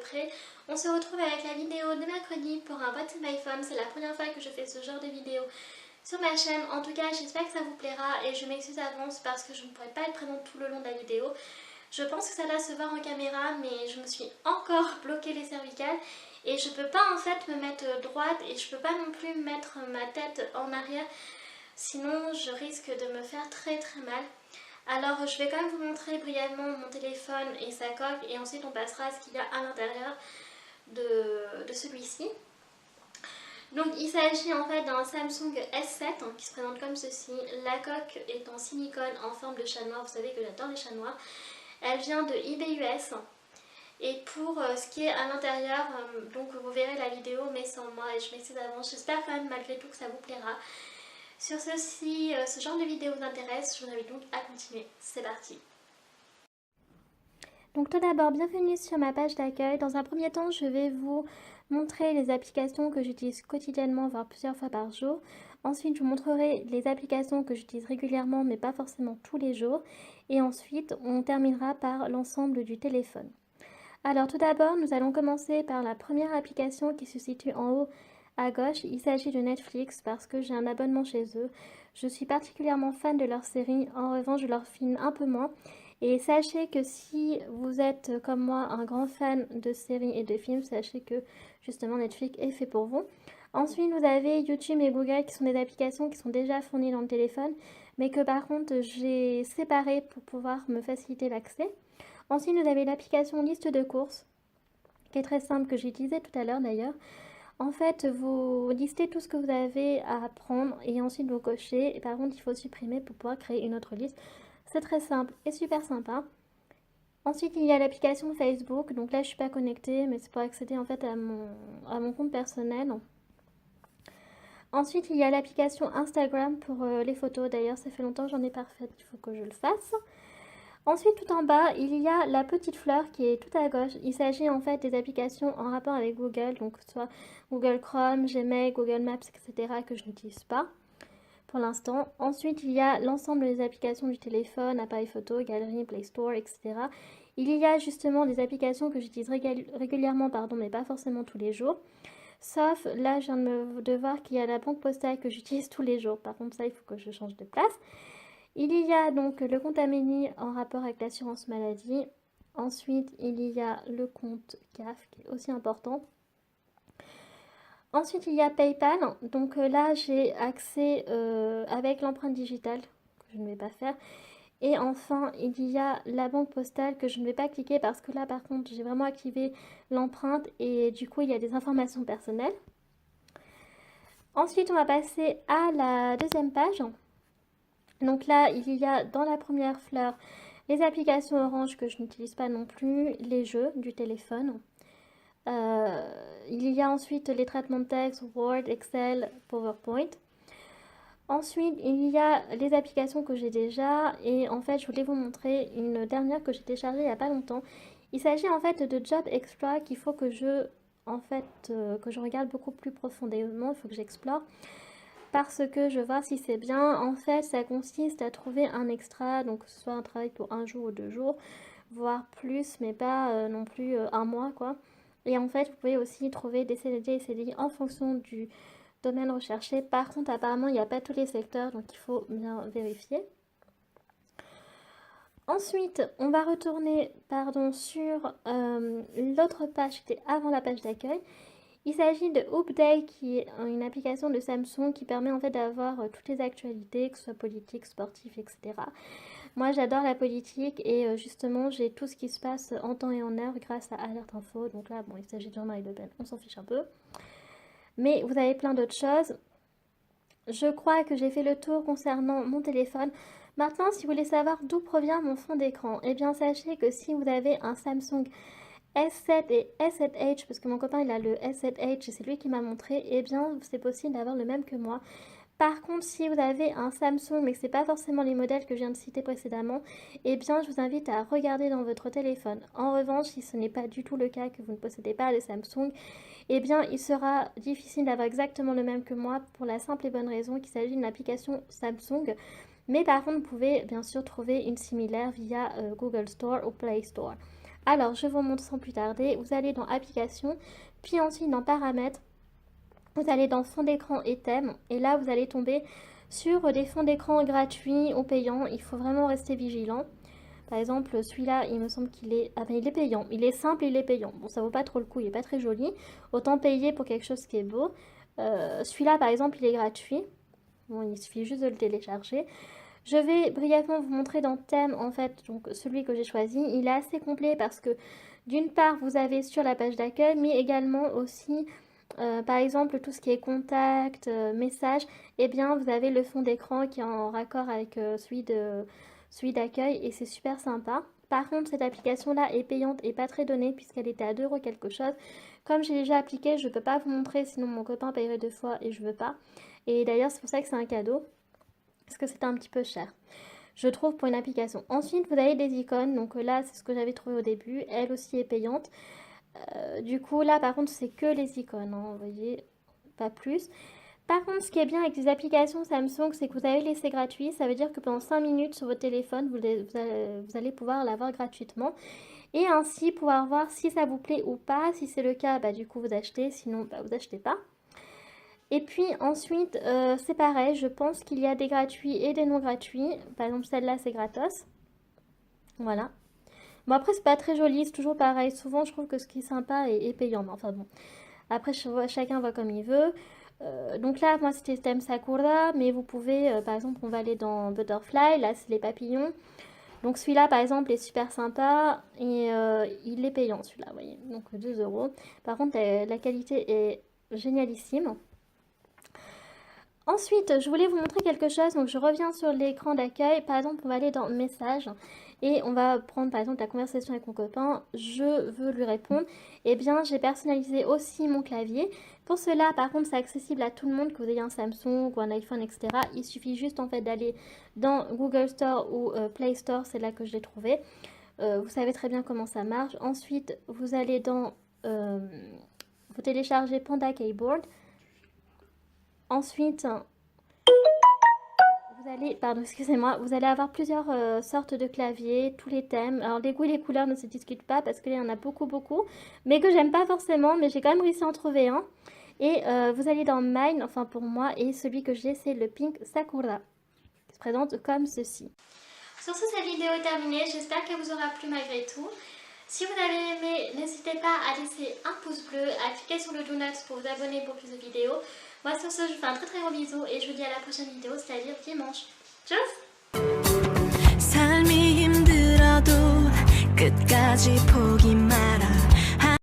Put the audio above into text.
près. On se retrouve avec la vidéo de mercredi pour un What's in my phone. C'est la première fois que je fais ce genre de vidéo sur ma chaîne. En tout cas, j'espère que ça vous plaira et je m'excuse d'avance parce que je ne pourrai pas être présente tout le long de la vidéo. Je pense que ça doit se voir en caméra, mais je me suis encore bloqué les cervicales et je peux pas en fait me mettre droite et je peux pas non plus mettre ma tête en arrière, sinon je risque de me faire très mal. Alors je vais quand même vous montrer brièvement mon téléphone et sa coque et ensuite on passera à ce qu'il y a à l'intérieur de celui-ci. Donc il s'agit en fait d'un Samsung S7 qui se présente comme ceci. La coque est en silicone en forme de chat noir, vous savez que j'adore les chats noirs. Elle vient de eBay US. Et pour ce qui est à l'intérieur, donc vous verrez la vidéo mais sans moi et je m'excuse d'avance. J'espère quand même malgré tout que ça vous plaira. Sur ceci, ce genre de vidéo vous intéresse, je vous invite donc à continuer. C'est parti. Donc tout d'abord, bienvenue sur ma page d'accueil. Dans un premier temps, je vais vous montrer les applications que j'utilise quotidiennement, voire plusieurs fois par jour. Ensuite, je vous montrerai les applications que j'utilise régulièrement, mais pas forcément tous les jours. Et ensuite, on terminera par l'ensemble du téléphone. Alors tout d'abord, nous allons commencer par la première application qui se situe en haut à gauche. Il s'agit de Netflix parce que j'ai un abonnement chez eux. Je suis particulièrement fan de leurs séries, en revanche je leur filme un peu moins. Et sachez que si vous êtes comme moi un grand fan de séries et de films, sachez que justement Netflix est fait pour vous. Ensuite vous avez YouTube et Google qui sont des applications qui sont déjà fournies dans le téléphone, mais que par contre j'ai séparées pour pouvoir me faciliter l'accès. Ensuite vous avez l'application liste de courses, qui est très simple, que j'ai utilisée tout à l'heure d'ailleurs. En fait, vous listez tout ce que vous avez à prendre et ensuite vous cochez. Et par contre, il faut supprimer pour pouvoir créer une autre liste. C'est très simple et super sympa. Ensuite, il y a l'application Facebook. Donc là, je ne suis pas connectée, mais c'est pour accéder en fait à mon compte personnel. Ensuite, il y a l'application Instagram pour les photos. D'ailleurs, ça fait longtemps que j'en ai pas refait, il faut que je le fasse. Ensuite, tout en bas, il y a la petite fleur qui est tout à gauche. Il s'agit en fait des applications en rapport avec Google, donc soit Google Chrome, Gmail, Google Maps, etc. que je n'utilise pas pour l'instant. Ensuite, il y a l'ensemble des applications du téléphone, appareil photo, galerie, Play Store, etc. Il y a justement des applications que j'utilise régulièrement, mais pas forcément tous les jours. Sauf, là, je viens de voir qu'il y a la banque postale que j'utilise tous les jours. Par contre, ça, il faut que je change de place. Il y a donc le compte Amélie en rapport avec l'assurance maladie. Ensuite, il y a le compte CAF qui est aussi important. Ensuite, il y a PayPal. Donc là, j'ai accès avec l'empreinte digitale, que je ne vais pas faire. Et enfin, il y a la banque postale que je ne vais pas cliquer parce que là, par contre, j'ai vraiment activé l'empreinte et du coup, il y a des informations personnelles. Ensuite, on va passer à la deuxième page. Donc là, il y a dans la première fleur les applications Orange que je n'utilise pas non plus, les jeux du téléphone. Il y a ensuite les traitements de texte, Word, Excel, PowerPoint. Ensuite, il y a les applications que j'ai déjà et en fait, je voulais vous montrer une dernière que j'ai téléchargée il n'y a pas longtemps. Il s'agit en fait de Job Extra qu'il faut que je regarde beaucoup plus profondément, il faut que j'explore. Parce que je vois si c'est bien. En fait, ça consiste à trouver un extra, donc que ce soit un travail pour un jour ou 2 jours, voire plus, mais pas non plus un mois, quoi. Et en fait, vous pouvez aussi trouver des CDD et CDI en fonction du domaine recherché. Par contre, apparemment, il n'y a pas tous les secteurs, donc il faut bien vérifier. Ensuite, on va retourner sur l'autre page qui était avant la page d'accueil. Il s'agit de Update qui est une application de Samsung qui permet en fait d'avoir toutes les actualités, que ce soit politique, sportif, etc. Moi j'adore la politique et justement j'ai tout ce qui se passe en temps et en heure grâce à Alert Info. Donc là, bon, il s'agit de Jean-Marie Le Pen, on s'en fiche un peu. Mais vous avez plein d'autres choses. Je crois que j'ai fait le tour concernant mon téléphone. Maintenant, si vous voulez savoir d'où provient mon fond d'écran, eh bien sachez que si vous avez un Samsung S7 et S7H, parce que mon copain il a le S7H et c'est lui qui m'a montré, eh bien c'est possible d'avoir le même que moi. Par contre, si vous avez un Samsung mais que ce n'est pas forcément les modèles que je viens de citer précédemment, eh bien je vous invite à regarder dans votre téléphone. En revanche, si ce n'est pas du tout le cas, que vous ne possédez pas de Samsung, eh bien il sera difficile d'avoir exactement le même que moi pour la simple et bonne raison qu'il s'agit d'une application Samsung. Mais par contre, vous pouvez bien sûr trouver une similaire via Google Store ou Play Store. Alors, je vous montre sans plus tarder. Vous allez dans Applications, puis ensuite dans Paramètres. Vous allez dans Fond d'écran et thème. Et là, vous allez tomber sur des fonds d'écran gratuits ou payants. Il faut vraiment rester vigilant. Par exemple, celui-là, il me semble qu'il est... Ah ben, il est payant. Il est simple, il est payant. Bon, ça vaut pas trop le coup, il est pas très joli. Autant payer pour quelque chose qui est beau. Celui-là, par exemple, il est gratuit. Bon, il suffit juste de le télécharger. Je vais brièvement vous montrer dans thème, en fait, donc celui que j'ai choisi. Il est assez complet parce que, d'une part, vous avez sur la page d'accueil, mais également aussi, par exemple, tout ce qui est contact, message, eh bien, vous avez le fond d'écran qui est en raccord avec celui d'accueil et c'est super sympa. Par contre, cette application-là est payante et pas très donnée puisqu'elle était à 2 € quelque chose. Comme j'ai déjà appliqué, je ne peux pas vous montrer, sinon mon copain paierait 2 fois et je veux pas. Et d'ailleurs, c'est pour ça que c'est un cadeau. Parce que c'était un petit peu cher, je trouve, pour une application. Ensuite, vous avez des icônes. Donc là, c'est ce que j'avais trouvé au début. Elle aussi est payante. Du coup, là, par contre, c'est que les icônes. Hein, vous voyez, pas plus. Par contre, ce qui est bien avec les applications Samsung, c'est que vous avez l'essai gratuit. Ça veut dire que pendant 5 minutes sur votre téléphone, vous allez pouvoir l'avoir gratuitement. Et ainsi pouvoir voir si ça vous plaît ou pas. Si c'est le cas, bah, du coup, vous achetez. Sinon, bah, vous achetez pas. Et puis ensuite, c'est pareil, je pense qu'il y a des gratuits et des non gratuits. Par exemple, celle-là, c'est gratos. Voilà. Bon, après, c'est pas très joli, c'est toujours pareil. Souvent, je trouve que ce qui est sympa est payant. Mais enfin bon, après, chacun voit comme il veut. Donc là, moi, c'était thème Sakura, mais vous pouvez, par exemple, on va aller dans Butterfly. Là, c'est les papillons. Donc celui-là, par exemple, est super sympa et il est payant, celui-là, vous voyez. Donc 2 €. Par contre, la qualité est génialissime. Ensuite, je voulais vous montrer quelque chose, donc je reviens sur l'écran d'accueil. Par exemple, on va aller dans Messages et on va prendre par exemple la conversation avec mon copain. Je veux lui répondre. Eh bien, j'ai personnalisé aussi mon clavier. Pour cela, par contre, c'est accessible à tout le monde, que vous ayez un Samsung ou un iPhone, etc. Il suffit juste en fait d'aller dans Google Store ou Play Store, c'est là que je l'ai trouvé. Vous savez très bien comment ça marche. Ensuite, vous allez dans... vous téléchargez Panda Keyboard. Ensuite, vous allez avoir plusieurs sortes de claviers, tous les thèmes. Alors les goûts et les couleurs ne se discutent pas parce qu'il y en a beaucoup, mais que j'aime pas forcément, mais j'ai quand même réussi à en trouver un. Et vous allez dans Mine, enfin pour moi, et celui que j'ai c'est le Pink Sakura, qui se présente comme ceci. Sur ce, cette vidéo est terminée, j'espère qu'elle vous aura plu malgré tout. Si vous avez aimé, n'hésitez pas à laisser un pouce bleu, à cliquer sur le do not pour vous abonner pour plus de vidéos. Moi sur ce, je vous fais un très gros bisou et je vous dis à la prochaine vidéo, c'est-à-dire dimanche. Tchuss! 삶이 힘들어도 끝까지 포기 마